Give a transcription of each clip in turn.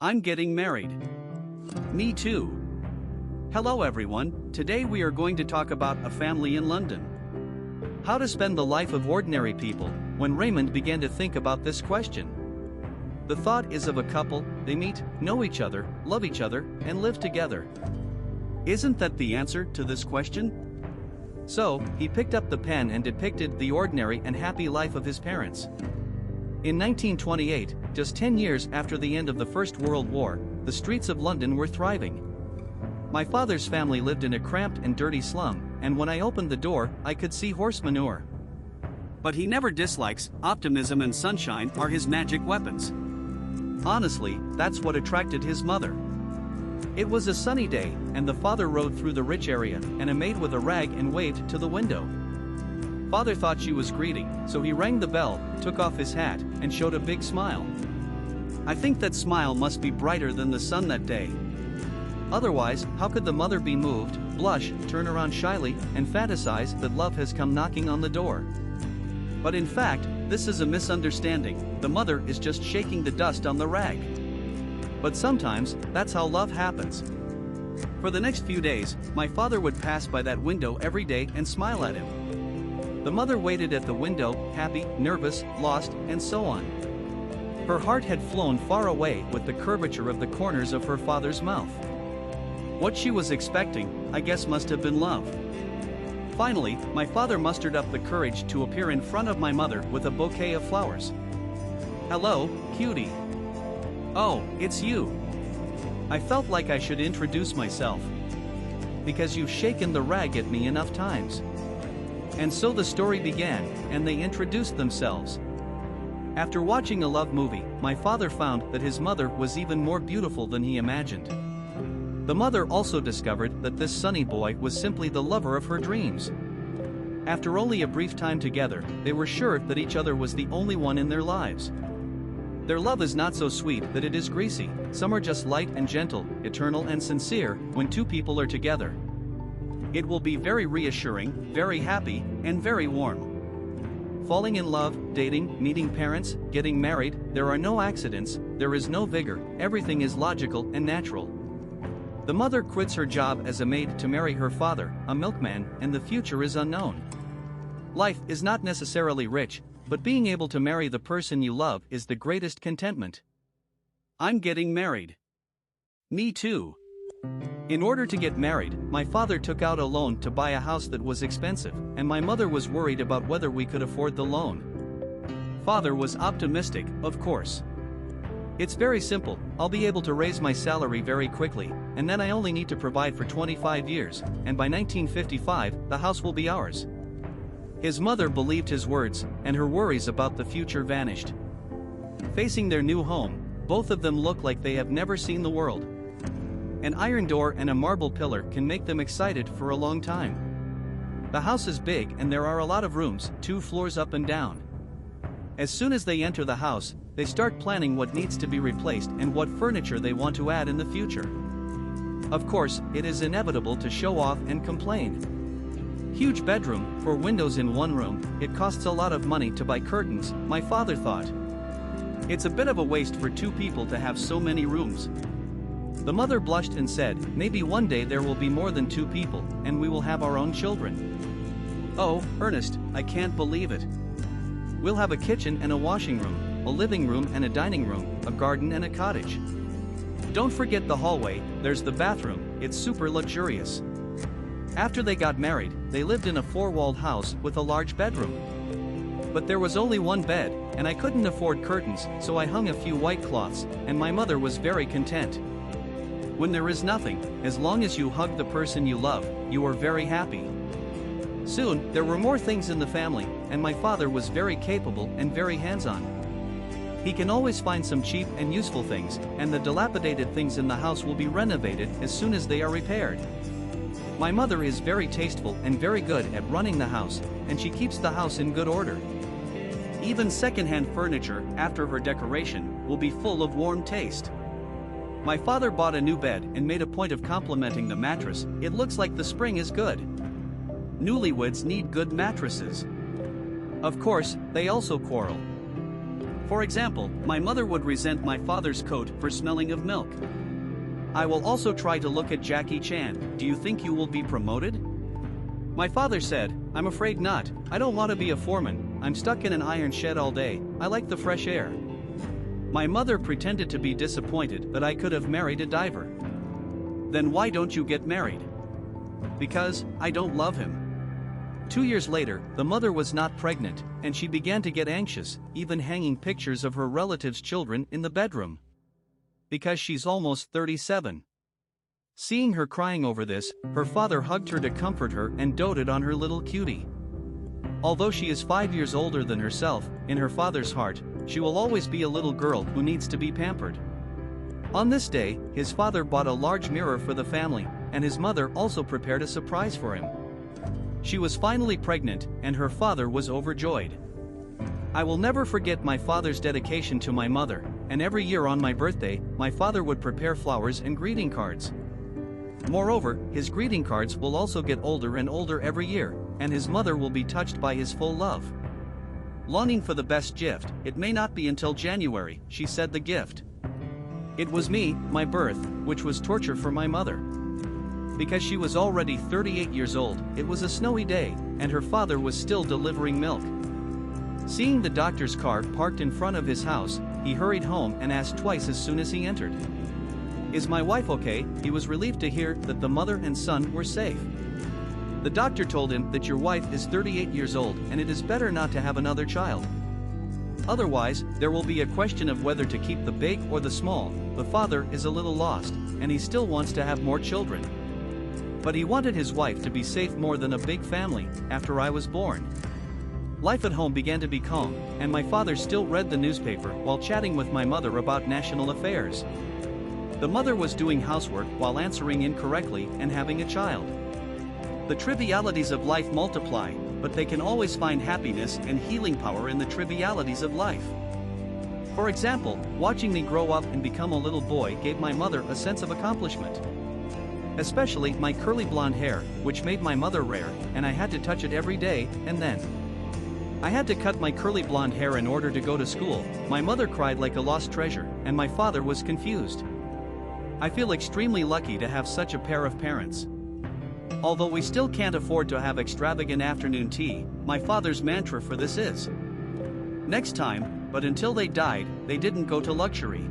I'm getting married. Me too. Hello everyone, today we are going to talk about a family in London. How to spend the life of ordinary people, when Raymond began to think about this question. The thought is of a couple, they meet, know each other, love each other, and live together. Isn't that the answer to this question? So, he picked up the pen and depicted the ordinary and happy life of his parents. In 1928, just 10 years after the end of the First World War, the streets of London were thriving. My father's family lived in a cramped and dirty slum, and when I opened the door, I could see horse manure. But he never dislikes, optimism and sunshine are his magic weapons. Honestly, that's what attracted his mother. It was a sunny day, and the father rode through the rich area, and a maid with a rag and waved to the window. Father thought she was greeting, so he rang the bell, took off his hat, and showed a big smile. I think that smile must be brighter than the sun that day. Otherwise, how could the mother be moved, blush, turn around shyly, and fantasize that love has come knocking on the door? But in fact, this is a misunderstanding. The mother is just shaking the dust on the rag. But sometimes, that's how love happens. For the next few days, my father would pass by that window every day and smile at him. The mother waited at the window, happy, nervous, lost, and so on. Her heart had flown far away with the curvature of the corners of her father's mouth. What she was expecting, I guess, must have been love. Finally, my father mustered up the courage to appear in front of my mother with a bouquet of flowers. "Hello, cutie. Oh, it's you. I felt like I should introduce myself. Because you've shaken the rag at me enough times." And so the story began, and they introduced themselves. After watching a love movie, my father found that his mother was even more beautiful than he imagined. The mother also discovered that this sunny boy was simply the lover of her dreams. After only a brief time together, they were sure that each other was the only one in their lives. Their love is not so sweet that it is greasy, some are just light and gentle, eternal and sincere, when two people are together. It will be very reassuring, very happy, and very warm. Falling in love, dating, meeting parents, getting married, there are no accidents, there is no vigor, everything is logical and natural. The mother quits her job as a maid to marry her father, a milkman, and the future is unknown. Life is not necessarily rich, but being able to marry the person you love is the greatest contentment. I'm getting married. Me too. In order to get married, my father took out a loan to buy a house that was expensive, and my mother was worried about whether we could afford the loan. Father was optimistic, of course. "It's very simple, I'll be able to raise my salary very quickly, and then I only need to provide for 25 years, and by 1955, the house will be ours." His mother believed his words, and her worries about the future vanished. Facing their new home, both of them look like they have never seen the world. An iron door and a marble pillar can make them excited for a long time. The house is big and there are a lot of rooms, 2 floors up and down. As soon as they enter the house, they start planning what needs to be replaced and what furniture they want to add in the future. Of course, it is inevitable to show off and complain. Huge bedroom, 4 windows in one room, it costs a lot of money to buy curtains, my father thought. It's a bit of a waste for 2 people to have so many rooms. The mother blushed and said, "Maybe one day there will be more than 2 people, and we will have our own children." "Oh, Ernest, I can't believe it. We'll have a kitchen and a washing room, a living room and a dining room, a garden and a cottage. Don't forget the hallway, there's the bathroom, it's super luxurious." After they got married, they lived in a 4-walled house with a large bedroom. But there was only one bed, and I couldn't afford curtains, so I hung a few white cloths, and my mother was very content. When there is nothing, as long as you hug the person you love, you are very happy. Soon, there were more things in the family, and my father was very capable and very hands-on. He can always find some cheap and useful things, and the dilapidated things in the house will be renovated as soon as they are repaired. My mother is very tasteful and very good at running the house, and she keeps the house in good order. Even second-hand furniture, after her decoration, will be full of warm taste. My father bought a new bed and made a point of complimenting the mattress. "It looks like the spring is good." Newlyweds need good mattresses. Of course, they also quarrel. For example, my mother would resent my father's coat for smelling of milk. I will also try to look at Jackie Chan. Do you think you will be promoted? My father said, I'm afraid not. I don't want to be a foreman. I'm stuck in an iron shed all day. I like the fresh air. My mother pretended to be disappointed that I could have married a diver. Then why don't you get married? Because I don't love him. 2 years later, the mother was not pregnant, and she began to get anxious, even hanging pictures of her relatives' children in the bedroom. Because she's almost 37. Seeing her crying over this, her father hugged her to comfort her and doted on her little cutie. Although she is 5 years older than herself, in her father's heart, she will always be a little girl who needs to be pampered. On this day, his father bought a large mirror for the family, and his mother also prepared a surprise for him. She was finally pregnant, and her father was overjoyed. I will never forget my father's dedication to my mother, and every year on my birthday, my father would prepare flowers and greeting cards. Moreover, his greeting cards will also get older and older every year, and his mother will be touched by his full love. Longing for the best gift, it may not be until January, she said the gift. It was me, my birth, which was torture for my mother. Because she was already 38 years old, it was a snowy day, and her father was still delivering milk. Seeing the doctor's car parked in front of his house, he hurried home and asked twice as soon as he entered. Is my wife okay? He was relieved to hear that the mother and son were safe. The doctor told him that your wife is 38 years old and it is better not to have another child. Otherwise, there will be a question of whether to keep the big or the small. The father is a little lost, and he still wants to have more children. But he wanted his wife to be safe more than a big family. After I was born, life at home began to be calm, and my father still read the newspaper while chatting with my mother about national affairs. The mother was doing housework while answering incorrectly and having a child. The trivialities of life multiply, but they can always find happiness and healing power in the trivialities of life. For example, watching me grow up and become a little boy gave my mother a sense of accomplishment. Especially my curly blonde hair, which made my mother rare, and I had to touch it every day, and then I had to cut my curly blonde hair in order to go to school. My mother cried like a lost treasure, and my father was confused. I feel extremely lucky to have such a pair of parents. Although we still can't afford to have extravagant afternoon tea, my father's mantra for this is next time, but until they died, they didn't go to luxury.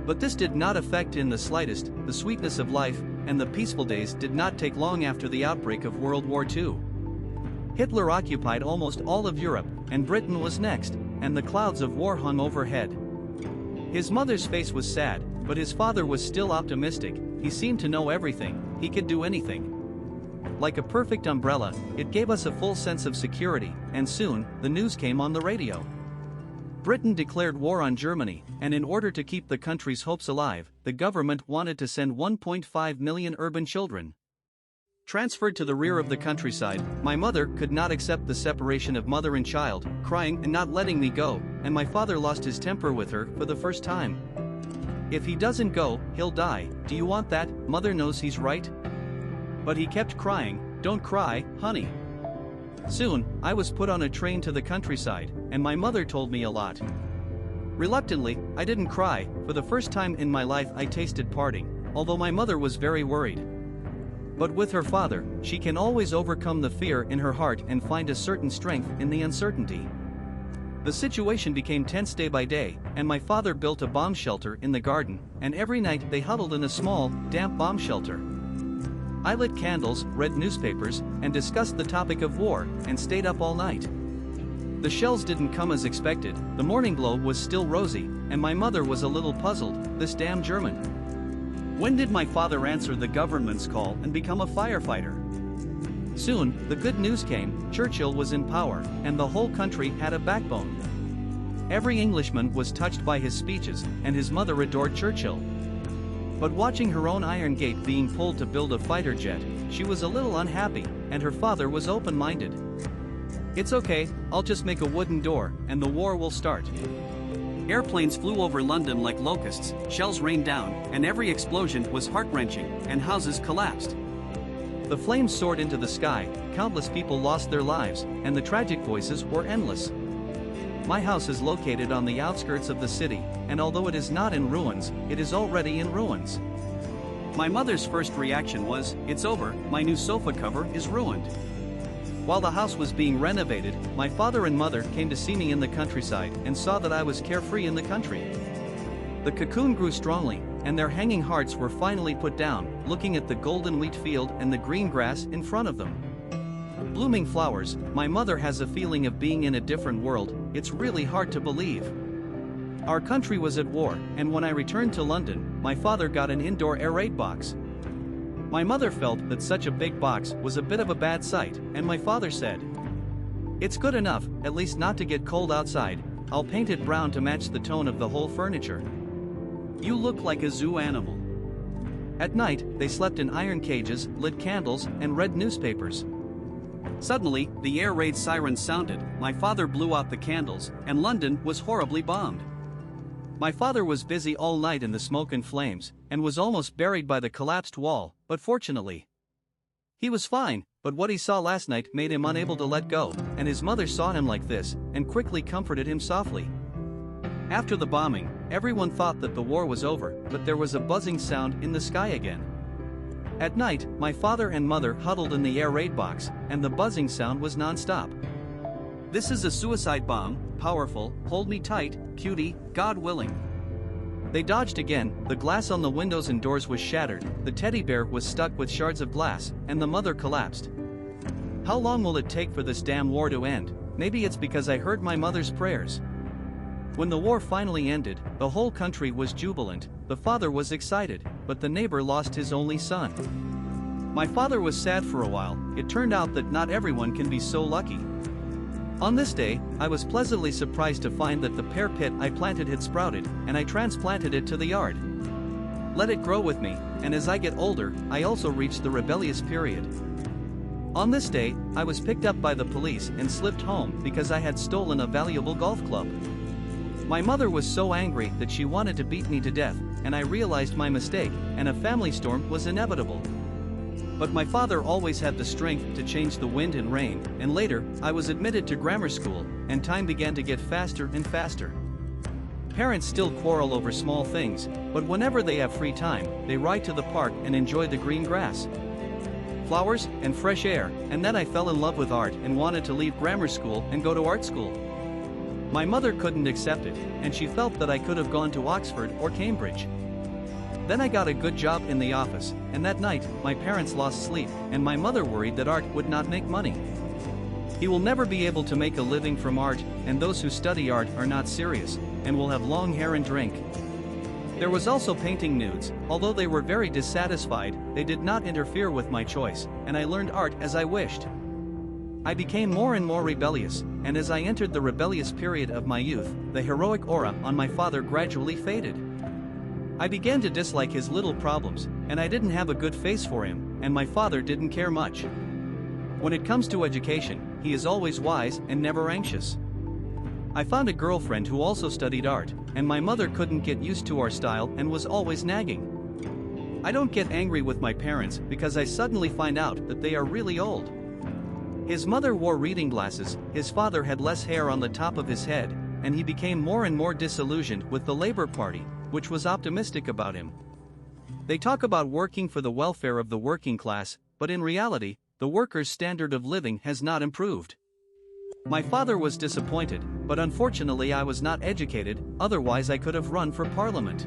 But this did not affect in the slightest the sweetness of life, and the peaceful days did not take long after the outbreak of World War II. Hitler occupied almost all of Europe, and Britain was next, and the clouds of war hung overhead. His mother's face was sad, but his father was still optimistic. He seemed to know everything, he could do anything. Like a perfect umbrella, it gave us a full sense of security, and soon, the news came on the radio. Britain declared war on Germany, and in order to keep the country's hopes alive, the government wanted to send 1.5 million urban children. Transferred to the rear of the countryside, my mother could not accept the separation of mother and child, crying and not letting me go, and my father lost his temper with her for the first time. If he doesn't go, he'll die. Do you want that? Mother knows he's right. But he kept crying. Don't cry, honey. Soon, I was put on a train to the countryside, and my mother told me a lot. Reluctantly, I didn't cry. For the first time in my life I tasted parting, although my mother was very worried. But with her father, she can always overcome the fear in her heart and find a certain strength in the uncertainty. The situation became tense day by day, and my father built a bomb shelter in the garden, and every night they huddled in a small, damp bomb shelter. I lit candles, read newspapers, and discussed the topic of war, and stayed up all night. The shells didn't come as expected. The morning glow was still rosy, and my mother was a little puzzled. This damn German. When did my father answer the government's call and become a firefighter? Soon, the good news came. Churchill was in power, and the whole country had a backbone. Every Englishman was touched by his speeches, and his mother adored Churchill. But watching her own iron gate being pulled to build a fighter jet, she was a little unhappy, and her father was open-minded. It's okay, I'll just make a wooden door, and the war will start. Airplanes flew over London like locusts, shells rained down, and every explosion was heart-wrenching, and houses collapsed. The flames soared into the sky, countless people lost their lives, and the tragic voices were endless. my house is located on the outskirts of the city, and although it is not in ruins, it is already in ruins. My mother's first reaction was, "It's over, my new sofa cover is ruined." While the house was being renovated, my father and mother came to see me in the countryside and saw that I was carefree in the country. The cocoon grew strongly, and their hanging hearts were finally put down, looking at the golden wheat field and the green grass in front of them. Blooming flowers, my mother has a feeling of being in a different world. It's really hard to believe. Our country was at war, and when I returned to London, my father got an indoor air raid box. My mother felt that such a big box was a bit of a bad sight, and my father said, "It's good enough, at least not to get cold outside. I'll paint it brown to match the tone of the whole furniture. You look like a zoo animal." At night, they slept in iron cages, lit candles, and read newspapers. Suddenly, the air raid siren sounded, my father blew out the candles, and London was horribly bombed. My father was busy all night in the smoke and flames, and was almost buried by the collapsed wall, but fortunately, he was fine. But what he saw last night made him unable to let go, and his mother saw him like this, and quickly comforted him softly. After the bombing, everyone thought that the war was over, but there was a buzzing sound in the sky again. At night, my father and mother huddled in the air raid box, and the buzzing sound was non-stop. "This is a suicide bomb, powerful, hold me tight, cutie, God willing." They dodged again, the glass on the windows and doors was shattered, the teddy bear was stuck with shards of glass, and the mother collapsed. How long will it take for this damn war to end? Maybe it's because I heard my mother's prayers. When the war finally ended, the whole country was jubilant. The father was excited, but the neighbor lost his only son. My father was sad for a while. It turned out that not everyone can be so lucky. On this day, I was pleasantly surprised to find that the pear pit I planted had sprouted, and I transplanted it to the yard. Let it grow with me, and as I get older, I also reached the rebellious period. On this day, I was picked up by the police and slipped home because I had stolen a valuable golf club. My mother was so angry that she wanted to beat me to death, and I realized my mistake, and a family storm was inevitable. But my father always had the strength to change the wind and rain, and later, I was admitted to grammar school, and time began to get faster and faster. Parents still quarrel over small things, but whenever they have free time, they ride to the park and enjoy the green grass, flowers, and fresh air, and then I fell in love with art and wanted to leave grammar school and go to art school. My mother couldn't accept it, and she felt that I could have gone to Oxford or Cambridge. Then I got a good job in the office, and that night, my parents lost sleep, and my mother worried that art would not make money. He will never be able to make a living from art, and those who study art are not serious, and will have long hair and drink. There was also painting nudes. Although they were very dissatisfied, they did not interfere with my choice, and I learned art as I wished. I became more and more rebellious, and as I entered the rebellious period of my youth, the heroic aura on my father gradually faded. I began to dislike his little problems, and I didn't have a good face for him, and my father didn't care much. When it comes to education, he is always wise and never anxious. I found a girlfriend who also studied art, and my mother couldn't get used to our style and was always nagging. I don't get angry with my parents because I suddenly find out that they are really old. His mother wore reading glasses, his father had less hair on the top of his head, and he became more and more disillusioned with the Labour Party, which was optimistic about him. They talk about working for the welfare of the working class, but in reality, the workers' standard of living has not improved. My father was disappointed, but unfortunately I was not educated, otherwise I could have run for parliament.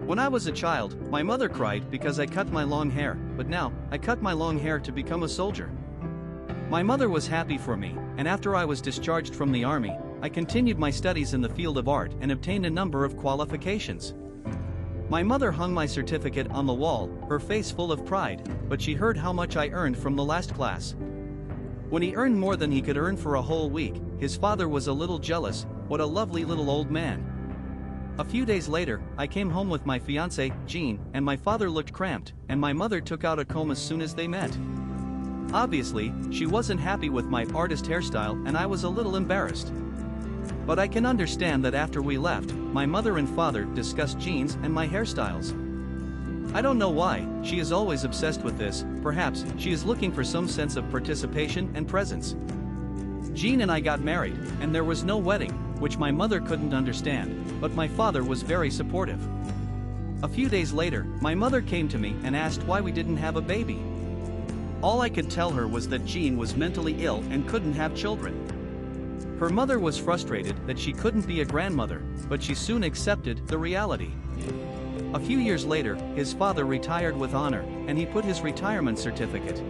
When I was a child, my mother cried because I cut my long hair, but now, I cut my long hair to become a soldier. My mother was happy for me, and after I was discharged from the army, I continued my studies in the field of art and obtained a number of qualifications. My mother hung my certificate on the wall, her face full of pride, but she heard how much I earned from the last class. When he earned more than he could earn for a whole week, his father was a little jealous. What a lovely little old man. A few days later, I came home with my fiancée, Jean, and my father looked cramped, and my mother took out a comb as soon as they met. Obviously, she wasn't happy with my artist hairstyle and I was a little embarrassed. But I can understand that after we left, my mother and father discussed Jean's and my hairstyles. I don't know why, she is always obsessed with this. Perhaps she is looking for some sense of participation and presence. Jean and I got married, and there was no wedding, which my mother couldn't understand, but my father was very supportive. A few days later, my mother came to me and asked why we didn't have a baby. All I could tell her was that Jean was mentally ill and couldn't have children. Her mother was frustrated that she couldn't be a grandmother, but she soon accepted the reality. A few years later, his father retired with honor, and he put his retirement certificate.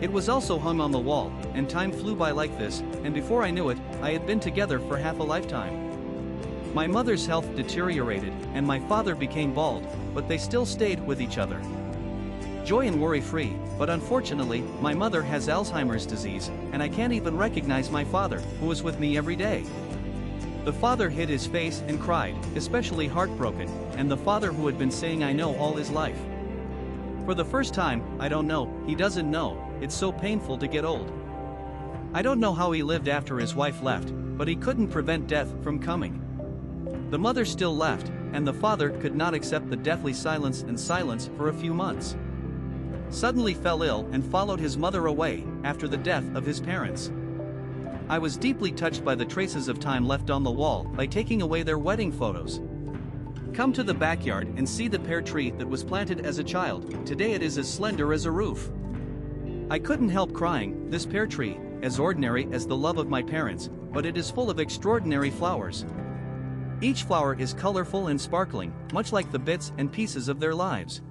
It was also hung on the wall, and time flew by like this, and before I knew it, I had been together for half a lifetime. My mother's health deteriorated, and my father became bald, but they still stayed with each other. Joy and worry-free, but unfortunately, my mother has Alzheimer's disease, and I can't even recognize my father, who is with me every day. The father hid his face and cried, especially heartbroken, and the father who had been saying I know all his life. For the first time, I don't know, he doesn't know, it's so painful to get old. I don't know how he lived after his wife left, but he couldn't prevent death from coming. The mother still left, and the father could not accept the deathly silence for a few months. Suddenly fell ill and followed his mother away after the death of his parents. I was deeply touched by the traces of time left on the wall by taking away their wedding photos. Come to the backyard and see the pear tree that was planted as a child. Today it is as slender as a roof. I couldn't help crying. This pear tree, as ordinary as the love of my parents, but it is full of extraordinary flowers. Each flower is colorful and sparkling, much like the bits and pieces of their lives.